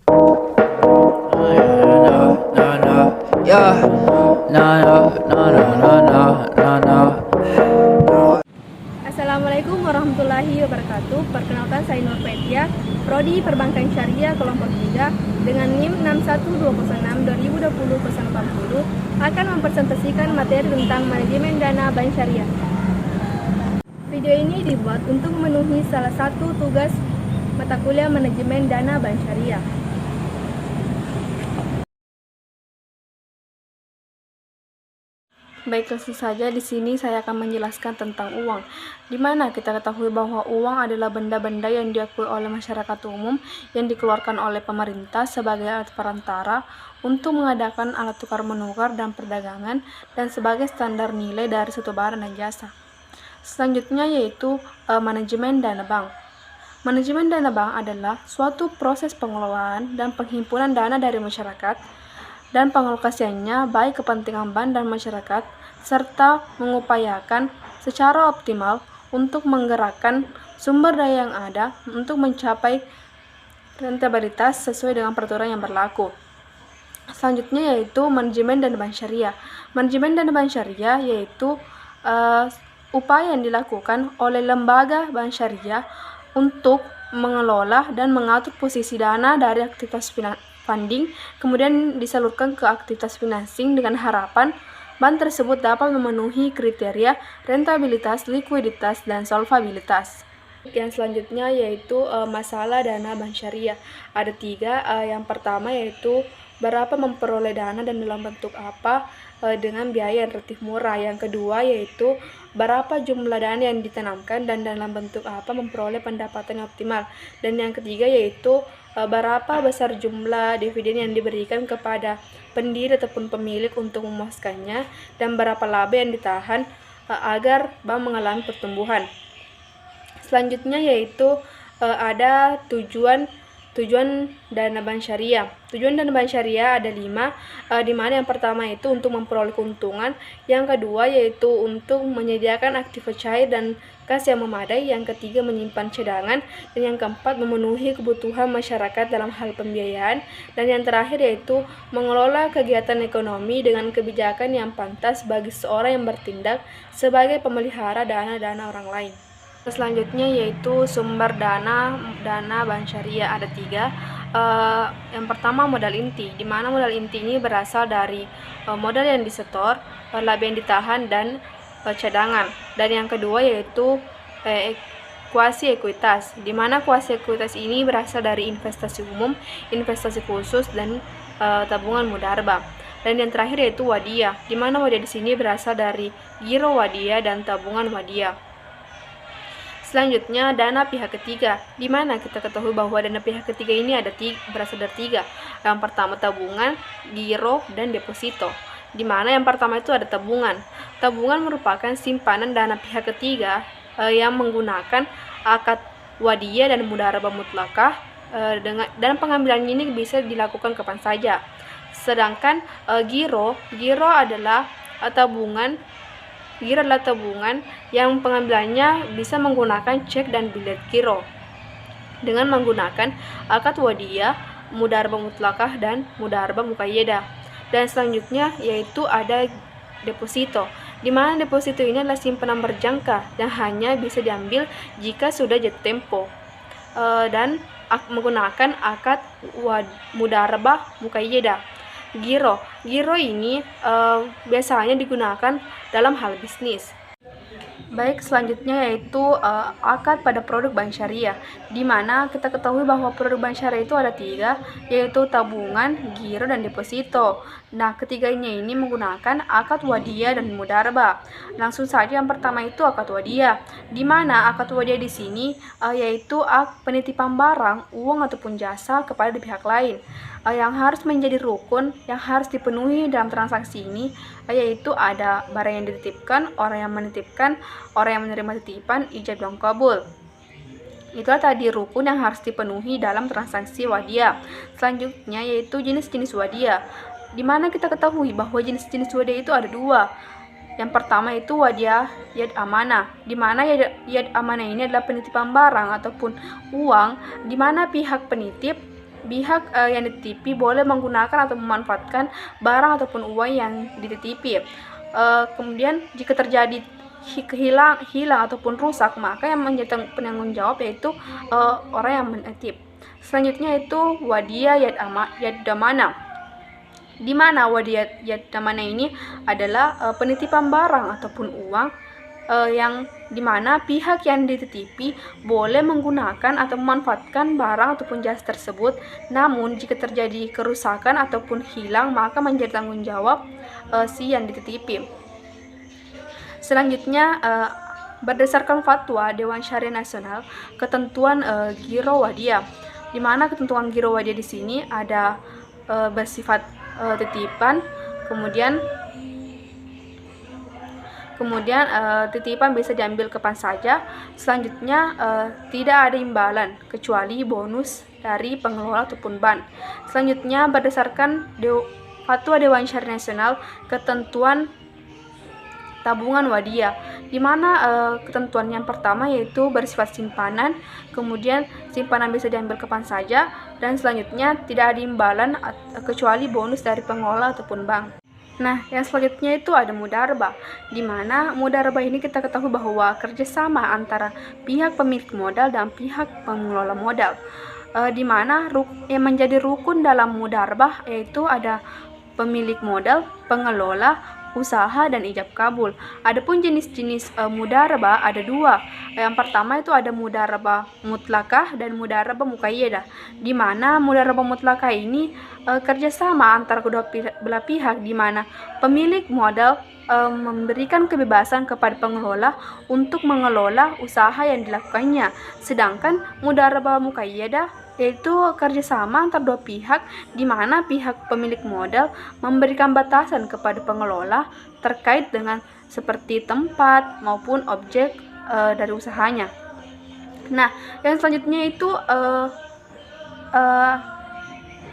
Assalamualaikum warahmatullahi wabarakatuh. Perkenalkan saya Nur Fetia, Prodi Perbankan Syariah kelompok 3 dengan NIM 61206-2020-040 akan mempresentasikan materi tentang manajemen dana bank syariah. Video ini dibuat untuk memenuhi salah satu tugas mata kuliah manajemen dana bank syariah. Baik, langsung saja di sini saya akan menjelaskan tentang uang. Di mana kita ketahui bahwa uang adalah benda-benda yang diakui oleh masyarakat umum yang dikeluarkan oleh pemerintah sebagai alat perantara untuk mengadakan alat tukar menukar dan perdagangan dan sebagai standar nilai dari suatu barang dan jasa. Selanjutnya yaitu manajemen dana bank. Manajemen dana bank adalah suatu proses pengelolaan dan penghimpunan dana dari masyarakat dan pengalokasiannya baik kepentingan bank dan masyarakat, serta mengupayakan secara optimal untuk menggerakkan sumber daya yang ada untuk mencapai rentabilitas sesuai dengan peraturan yang berlaku. Selanjutnya yaitu manajemen dana bank syariah. Manajemen dana bank syariah yaitu upaya yang dilakukan oleh lembaga bank syariah untuk mengelola dan mengatur posisi dana dari aktivitas funding, kemudian disalurkan ke aktivitas financing dengan harapan bank tersebut dapat memenuhi kriteria rentabilitas, likuiditas, dan solvabilitas. Yang selanjutnya yaitu masalah dana bank syariah. Ada 3. Yang pertama yaitu berapa memperoleh dana dan dalam bentuk apa dengan biaya yang relatif murah. Yang kedua yaitu berapa jumlah dana yang ditanamkan dan dalam bentuk apa memperoleh pendapatan yang optimal. Dan yang ketiga yaitu berapa besar jumlah dividen yang diberikan kepada pendiri ataupun pemilik untuk memuaskannya, dan berapa laba yang ditahan agar bank mengalami pertumbuhan. Selanjutnya yaitu ada tujuan dana bank syariah. Tujuan dana bank syariah ada 5, di mana yang pertama itu untuk memperoleh keuntungan, yang kedua yaitu untuk menyediakan aktiva cair dan kas yang memadai, yang ketiga menyimpan cadangan, dan yang keempat memenuhi kebutuhan masyarakat dalam hal pembiayaan, dan yang terakhir yaitu mengelola kegiatan ekonomi dengan kebijakan yang pantas bagi seorang yang bertindak sebagai pemelihara dana-dana orang lain. Selanjutnya yaitu sumber dana bank syariah ada 3. Yang pertama modal inti, di mana modal inti ini berasal dari modal yang disetor, laba yang ditahan, dan cadangan. Dan yang kedua yaitu kuasi ekuitas, di mana kuasi ekuitas ini berasal dari investasi umum, investasi khusus, dan tabungan mudharabah. Dan yang terakhir yaitu wadiah, di mana wadiah di sini berasal dari giro wadiah dan tabungan wadiah. Selanjutnya dana pihak ketiga, di mana kita ketahui bahwa dana pihak ketiga ini berasal dari 3. Yang pertama tabungan, giro, dan deposito. Di mana yang pertama itu ada tabungan. Tabungan merupakan simpanan dana pihak ketiga yang menggunakan akad wadiah dan mudharabah mutlakah, dan pengambilannya ini bisa dilakukan kapan saja. Sedangkan giro adalah tabungan. Giro adalah tabungan yang pengambilannya bisa menggunakan cek dan bilet giro dengan menggunakan akad wadiah, mudharabah mutlakah, dan mudharabah muqayyadah. Dan selanjutnya yaitu ada deposito, di mana deposito ini adalah simpanan berjangka yang hanya bisa diambil jika sudah jatuh tempo dan menggunakan akad mudharabah muqayyadah. Giro ini biasanya digunakan dalam hal bisnis. Baik, selanjutnya yaitu akad pada produk bank syariah, di mana kita ketahui bahwa produk bank syariah itu ada 3, yaitu tabungan, giro, dan deposito. Nah, ketiganya ini menggunakan akad wadiah dan mudharabah. Langsung saja yang pertama itu akad wadiah, di mana akad wadiah di sini yaitu penitipan barang, uang ataupun jasa kepada pihak lain yang harus menjadi rukun yang harus dipenuhi dalam transaksi ini, yaitu ada barang yang dititipkan, orang yang menitipkan, orang yang menerima titipan, ijab dan kabul. Itulah tadi rukun yang harus dipenuhi dalam transaksi wadiah. Selanjutnya yaitu jenis-jenis wadiah, di mana kita ketahui bahwa jenis-jenis wadiah itu ada 2. Yang pertama itu wadiah yad amanah, di mana yad amanah ini adalah penitipan barang ataupun uang, di mana pihak penitip pihak yang dititipi boleh menggunakan atau memanfaatkan barang ataupun uang yang dititipi. Kemudian jika terjadi hilang ataupun rusak, maka yang menjadi penanggung jawab yaitu orang yang menitip. Selanjutnya itu wadiyah yadamana, di mana wadiyah yadamana ini adalah penitipan barang ataupun uang yang dimana pihak yang dititipi boleh menggunakan atau memanfaatkan barang ataupun jasa tersebut, namun jika terjadi kerusakan ataupun hilang, maka menjadi tanggung jawab si yang dititipi. Selanjutnya, berdasarkan fatwa Dewan Syariah Nasional, ketentuan giro wadiyah, di mana ketentuan giro wadiyah di sini ada bersifat titipan, kemudian titipan bisa diambil kapan saja. Selanjutnya, tidak ada imbalan kecuali bonus dari pengelola ataupun ban. Selanjutnya, berdasarkan fatwa Dewan Syariah Nasional, ketentuan tabungan wadiyah, di mana ketentuan yang pertama yaitu bersifat simpanan, kemudian simpanan bisa diambil kapan saja, dan selanjutnya tidak ada imbalan kecuali bonus dari pengelola ataupun bank. Nah, yang selanjutnya itu ada mudharabah, di mana mudharabah ini kita ketahui bahwa kerjasama antara pihak pemilik modal dan pihak pengelola modal, di mana yang menjadi rukun dalam mudharabah yaitu ada pemilik modal, pengelola, usaha, dan ijab kabul. Adapun jenis-jenis mudharabah ada dua. Yang pertama itu ada mudharabah mutlakah dan mudharabah muqayyadah, di mana mudharabah mutlakah ini kerjasama antara kedua belah pihak, di mana pemilik modal memberikan kebebasan kepada pengelola untuk mengelola usaha yang dilakukannya. Sedangkan mudharabah muqayyadah yaitu kerjasama antara dua pihak, di mana pihak pemilik modal memberikan batasan kepada pengelola terkait dengan seperti tempat maupun objek dari usahanya. Nah, yang selanjutnya itu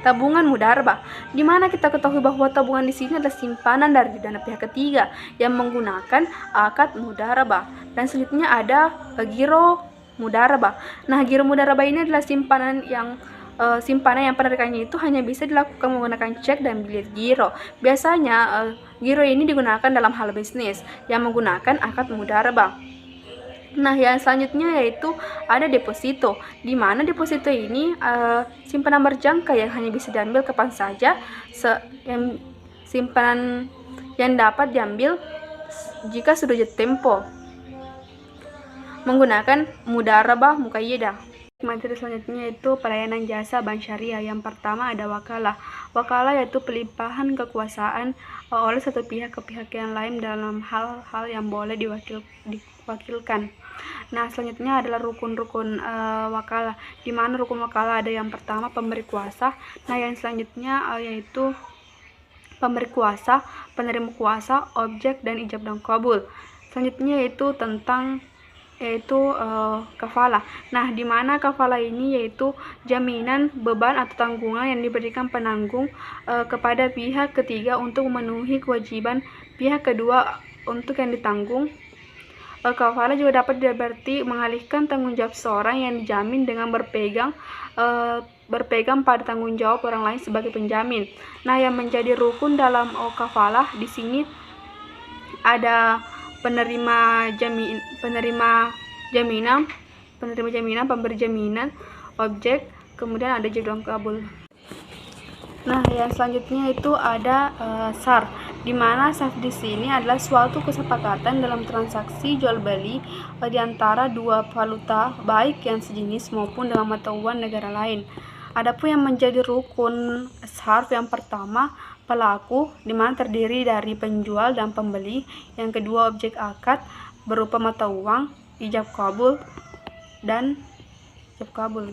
tabungan mudharabah, di mana kita ketahui bahwa tabungan di sini adalah simpanan dari dana pihak ketiga yang menggunakan akad mudharabah. Dan selanjutnya ada giro mudharabah. Nah, giro mudharabah ini adalah simpanan yang penarikannya itu hanya bisa dilakukan menggunakan cek dan bilet giro. Biasanya giro ini digunakan dalam hal bisnis yang menggunakan akad mudharabah. Nah, yang selanjutnya yaitu ada deposito, di mana deposito ini simpanan berjangka yang hanya bisa diambil kapan saja, simpanan yang dapat diambil jika sudah jatuh tempo menggunakan mudharabah muqayyadah. Materi selanjutnya itu pelayanan jasa bank syariah. Yang pertama ada wakalah. Wakalah yaitu pelimpahan kekuasaan oleh satu pihak ke pihak yang lain dalam hal-hal yang boleh diwakilkan. Nah, selanjutnya adalah rukun-rukun wakalah, di mana rukun wakalah ada yang pertama pemberi kuasa. Nah, yang selanjutnya yaitu pemberi kuasa, penerima kuasa, objek, dan ijab dan kabul. Selanjutnya yaitu kafalah. Nah, di mana kafalah ini yaitu jaminan beban atau tanggungan yang diberikan penanggung kepada pihak ketiga untuk memenuhi kewajiban pihak kedua untuk yang ditanggung. Kafalah juga dapat berarti mengalihkan tanggung jawab seorang yang dijamin dengan berpegang pada tanggung jawab orang lain sebagai penjamin. Nah, yang menjadi rukun dalam kafalah di sini ada penerima jaminan, pemberi jaminan, objek, kemudian ada ijab dan kabul. Nah, yang selanjutnya itu ada sar, di mana sar di sini adalah suatu kesepakatan dalam transaksi jual beli di antara dua valuta, baik yang sejenis maupun dengan mata uang negara lain. Adapun yang menjadi rukun sar, yang pertama pelaku, di mana terdiri dari penjual dan pembeli. Yang kedua objek akad berupa mata uang, ijab kabul, dan ijab kabul.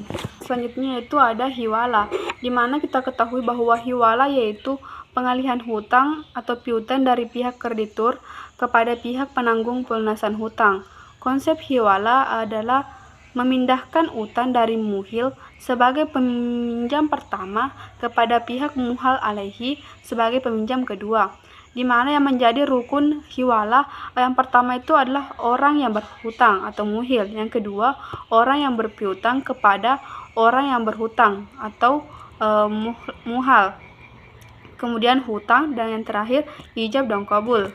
Selanjutnya itu ada hiwala, di mana kita ketahui bahwa hiwala yaitu pengalihan hutang atau piutang dari pihak kreditur kepada pihak penanggung pelunasan hutang. Konsep hiwala adalah memindahkan utang dari muhil sebagai peminjam pertama kepada pihak muhal alaihi sebagai peminjam kedua, di mana yang menjadi rukun hiwala yang pertama itu adalah orang yang berhutang atau muhil, yang kedua orang yang berpiutang kepada orang yang berhutang atau muhal, kemudian hutang, dan yang terakhir ijab dan kabul.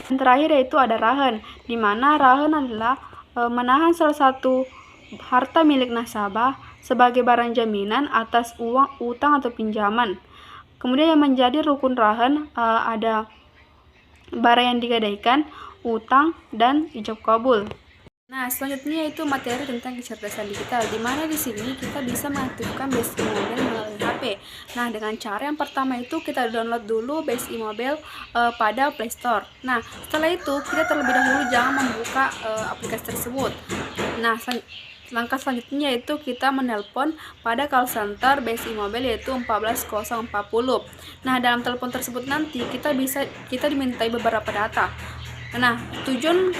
Yang terakhir yaitu ada rahan, di mana rahan adalah menahan salah satu harta milik nasabah sebagai barang jaminan atas uang, utang atau pinjaman. Kemudian yang menjadi rukun rahan ada barang yang digadaikan, utang, dan ijab kabul. Nah, selanjutnya itu materi tentang kecerdasan digital, di mana di sini kita bisa mengaktifkan BSI Mobile melalui HP. Nah, dengan cara yang pertama itu kita download dulu BSI Mobile pada Play Store. Nah, setelah itu kita terlebih dahulu jangan membuka aplikasi tersebut. Nah, langkah selanjutnya yaitu kita menelpon pada call center BSI Mobile yaitu 14040. Nah, dalam telepon tersebut nanti kita dimintai beberapa data. Nah, tujuan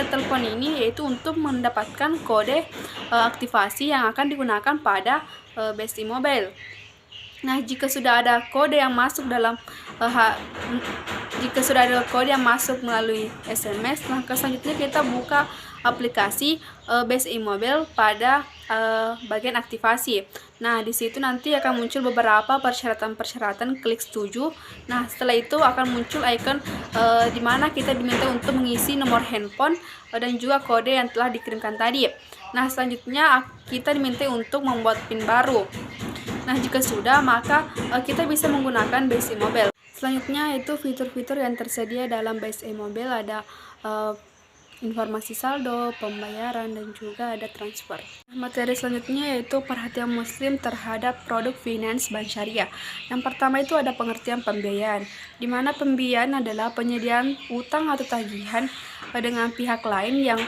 telepon ini yaitu untuk mendapatkan kode aktivasi yang akan digunakan pada BSI Mobile. Nah, jika sudah ada kode yang masuk melalui SMS, maka selanjutnya kita buka aplikasi BSI Mobile pada bagian aktivasi. Nah, di situ nanti akan muncul beberapa persyaratan klik setuju. Nah, setelah itu akan muncul icon di mana kita diminta untuk mengisi nomor handphone dan juga kode yang telah dikirimkan tadi. Nah, selanjutnya kita diminta untuk membuat PIN baru. Nah, jika sudah, maka kita bisa menggunakan BSI Mobile. Selanjutnya itu fitur-fitur yang tersedia dalam BSI Mobile ada informasi saldo, pembayaran, dan juga ada transfer. Materi selanjutnya yaitu perhatian muslim terhadap produk finance bank syariah. Yang pertama itu ada pengertian pembiayaan, di mana pembiayaan adalah penyediaan utang atau tagihan dengan pihak lain yang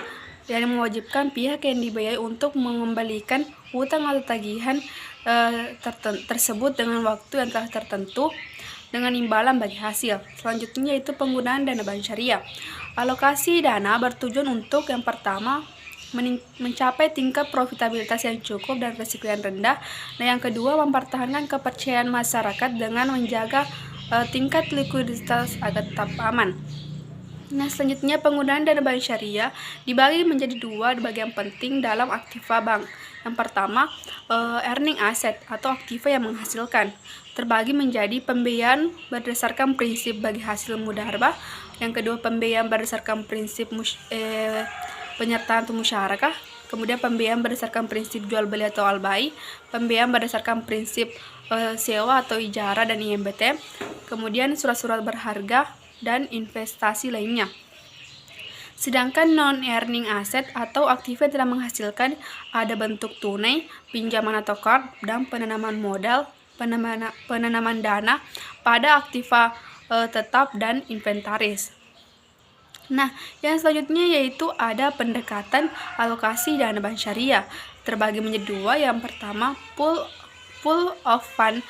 mewajibkan pihak yang dibiayai untuk mengembalikan utang atau tagihan tersebut dengan waktu yang telah tertentu dengan imbalan bagi hasil. Selanjutnya itu penggunaan dana bank syariah. Alokasi dana bertujuan untuk yang pertama mencapai tingkat profitabilitas yang cukup dan risiko yang rendah. Nah, yang kedua mempertahankan kepercayaan masyarakat dengan menjaga tingkat likuiditas agar tetap aman. Nah, selanjutnya penggunaan dana bank syariah dibagi menjadi dua bagian penting dalam aktiva bank. Yang pertama, earning asset atau aktiva yang menghasilkan, terbagi menjadi pembiayaan berdasarkan prinsip bagi hasil mudharabah. Yang kedua, pembiayaan berdasarkan prinsip penyertaan atau musyarakah. Kemudian pembiayaan berdasarkan prinsip jual beli atau al-bai, pembiayaan berdasarkan prinsip sewa atau ijara dan IMBT, kemudian surat-surat berharga dan investasi lainnya. Sedangkan non-earning asset atau aktiva yang tidak menghasilkan ada bentuk tunai, pinjaman atau card, dan penanaman modal, penanaman dana pada aktiva tetap dan inventaris. Nah, yang selanjutnya yaitu ada pendekatan alokasi dana bank syariah, terbagi menjadi dua. Yang pertama, pool of fund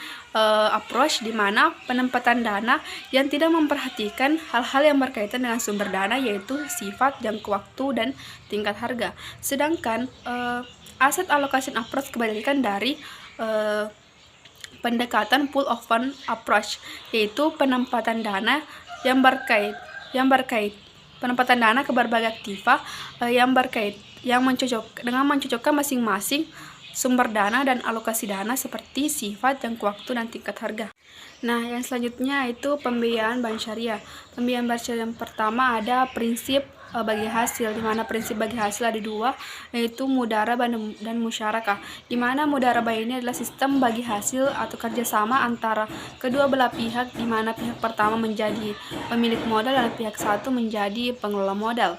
approach, di mana penempatan dana yang tidak memperhatikan hal-hal yang berkaitan dengan sumber dana yaitu sifat, jangka waktu, dan tingkat harga. Sedangkan asset allocation approach kebalikan dari pendekatan pool of fund approach, yaitu penempatan dana penempatan dana ke berbagai aktiva yang mencocokkan masing-masing sumber dana dan alokasi dana seperti sifat, jangka waktu, dan tingkat harga. Nah, yang selanjutnya itu pembiayaan bank syariah. Pembiayaan bank syariah yang pertama ada prinsip bagi hasil, di mana prinsip bagi hasil ada dua, yaitu mudharabah dan musyarakah. Di mana mudharabah ini adalah sistem bagi hasil atau kerjasama antara kedua belah pihak, di mana pihak pertama menjadi pemilik modal dan pihak satu menjadi pengelola modal.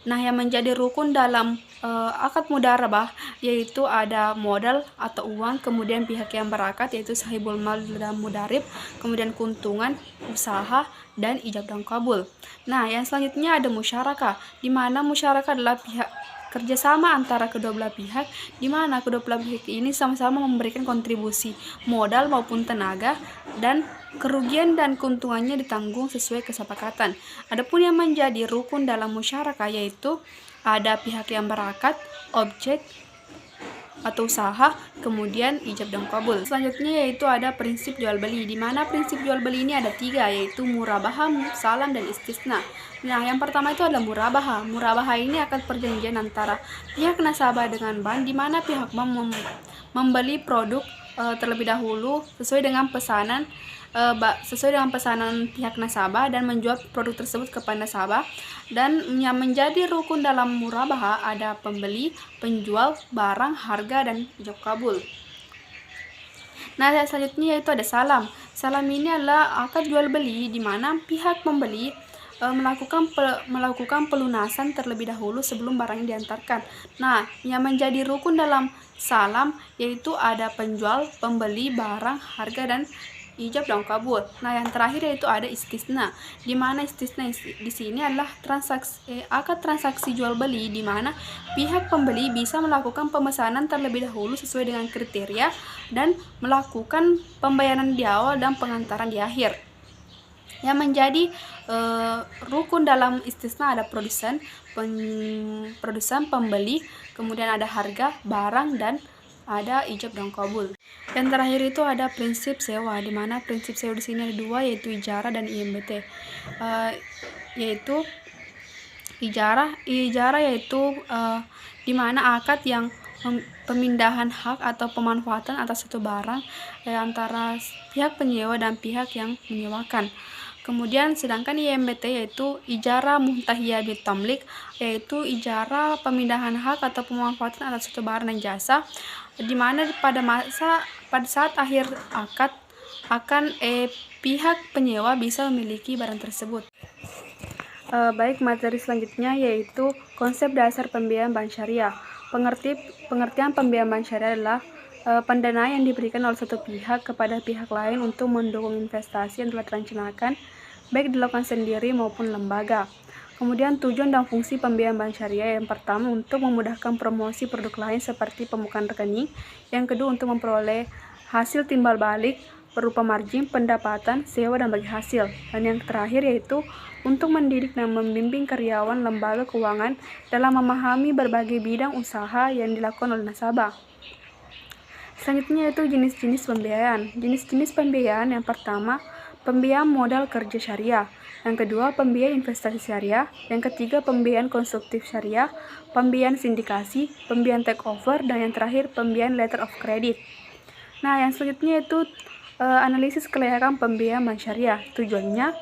Nah, yang menjadi rukun dalam akad mudharabah yaitu ada modal atau uang, kemudian pihak yang berakad yaitu sahibul mal dan mudharib, kemudian keuntungan, usaha, dan ijab dan kabul. Nah, yang selanjutnya ada musyarakah, di mana musyarakah adalah pihak kerjasama antara kedua belah pihak, di mana kedua belah pihak ini sama-sama memberikan kontribusi modal maupun tenaga, dan kerugian dan keuntungannya ditanggung sesuai kesepakatan. Adapun yang menjadi rukun dalam musyarakah yaitu ada pihak yang berakad, objek atau usaha, kemudian ijab dan kabul. Selanjutnya yaitu ada prinsip jual beli, di mana prinsip jual beli ini ada tiga, yaitu murabahah, salam, dan istisna. Nah, yang pertama itu adalah murabahah. Murabahah ini akan perjanjian antara pihak nasabah dengan bank, di mana pihak bank membeli produk terlebih dahulu sesuai dengan pesanan pihak nasabah dan menjual produk tersebut kepada nasabah. Dan yang menjadi rukun dalam murabahah ada pembeli, penjual, barang, harga, dan ijab kabul. Nah, selanjutnya yaitu ada salam. Salam ini adalah akad jual beli di mana pihak pembeli melakukan pelunasan terlebih dahulu sebelum barangnya diantarkan. Nah, yang menjadi rukun dalam salam yaitu ada penjual, pembeli, barang, harga, dan ijab dan kabul. Nah, yang terakhir yaitu ada istisna. Di mana istisna di sini adalah akad transaksi jual beli di mana pihak pembeli bisa melakukan pemesanan terlebih dahulu sesuai dengan kriteria dan melakukan pembayaran di awal dan pengantaran di akhir. Yang menjadi rukun dalam istisna ada produsen, pembeli, kemudian ada harga, barang, dan ada ijab dan kabul. Yang terakhir itu ada prinsip sewa, di mana prinsip sewa di sini ada dua, yaitu ijarah dan IMBT. Yaitu ijarah yaitu di mana akad yang pemindahan hak atau pemanfaatan atas satu barang antara pihak penyewa dan pihak yang menyewakan. Kemudian sedangkan IMBT yaitu ijarah muntahiyah bitamlik, yaitu ijarah pemindahan hak atau pemanfaatan atas suatu barang dan jasa, di mana pada saat akhir akad akan pihak penyewa bisa memiliki barang tersebut. Baik, materi selanjutnya yaitu konsep dasar pembiayaan bank syariah. Pengertian pembiayaan bank syariah adalah pendanaan yang diberikan oleh satu pihak kepada pihak lain untuk mendukung investasi yang telah direncanakan, baik dilakukan sendiri maupun lembaga. Kemudian tujuan dan fungsi pembiayaan bank syariah yang pertama untuk memudahkan promosi produk lain seperti pembukaan rekening, yang kedua untuk memperoleh hasil timbal balik berupa margin, pendapatan, sewa, dan bagi hasil. Dan yang terakhir yaitu untuk mendidik dan membimbing karyawan lembaga keuangan dalam memahami berbagai bidang usaha yang dilakukan oleh nasabah. Selanjutnya yaitu jenis-jenis pembiayaan. Jenis-jenis pembiayaan yang pertama, pembiayaan modal kerja syariah. Yang kedua, pembiayaan investasi syariah. Yang ketiga, pembiayaan konstruktif syariah, pembiayaan sindikasi, pembiayaan takeover, dan yang terakhir, pembiayaan letter of credit. Nah, yang selanjutnya yaitu analisis kelayakan pembiayaan bank syariah. Tujuannya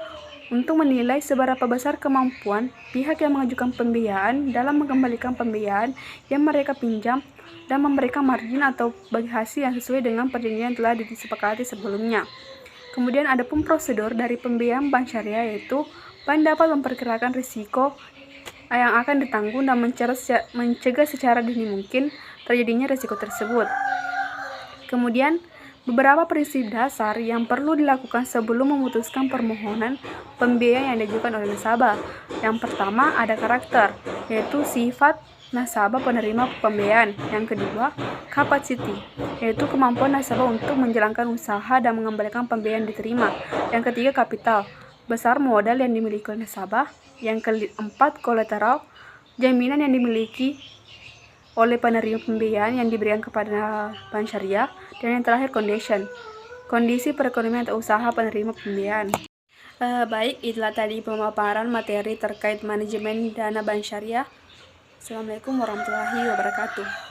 untuk menilai seberapa besar kemampuan pihak yang mengajukan pembiayaan dalam mengembalikan pembiayaan yang mereka pinjam dan memberikan margin atau bagi hasil yang sesuai dengan perjanjian yang telah disepakati sebelumnya. Kemudian ada pun prosedur dari pembiayaan bank syariah, yaitu bank dapat memperkirakan risiko yang akan ditanggung dan mencegah secara dini mungkin terjadinya risiko tersebut. Kemudian beberapa prinsip dasar yang perlu dilakukan sebelum memutuskan permohonan pembiayaan yang diajukan oleh nasabah. Yang pertama ada karakter, yaitu sifat nasabah penerima pembiayaan. Yang kedua, capacity, yaitu kemampuan nasabah untuk menjalankan usaha dan mengembalikan pembiayaan yang diterima. Yang ketiga, kapital, besar modal yang dimiliki oleh nasabah. Yang keempat, collateral, jaminan yang dimiliki oleh penerima pembiayaan yang diberikan kepada bank syariah. Dan yang terakhir, condition, kondisi perekonomian atau usaha penerima pembiayaan. Baik, itulah tadi pemaparan materi terkait manajemen dana bank syariah. Assalamualaikum warahmatullahi wabarakatuh.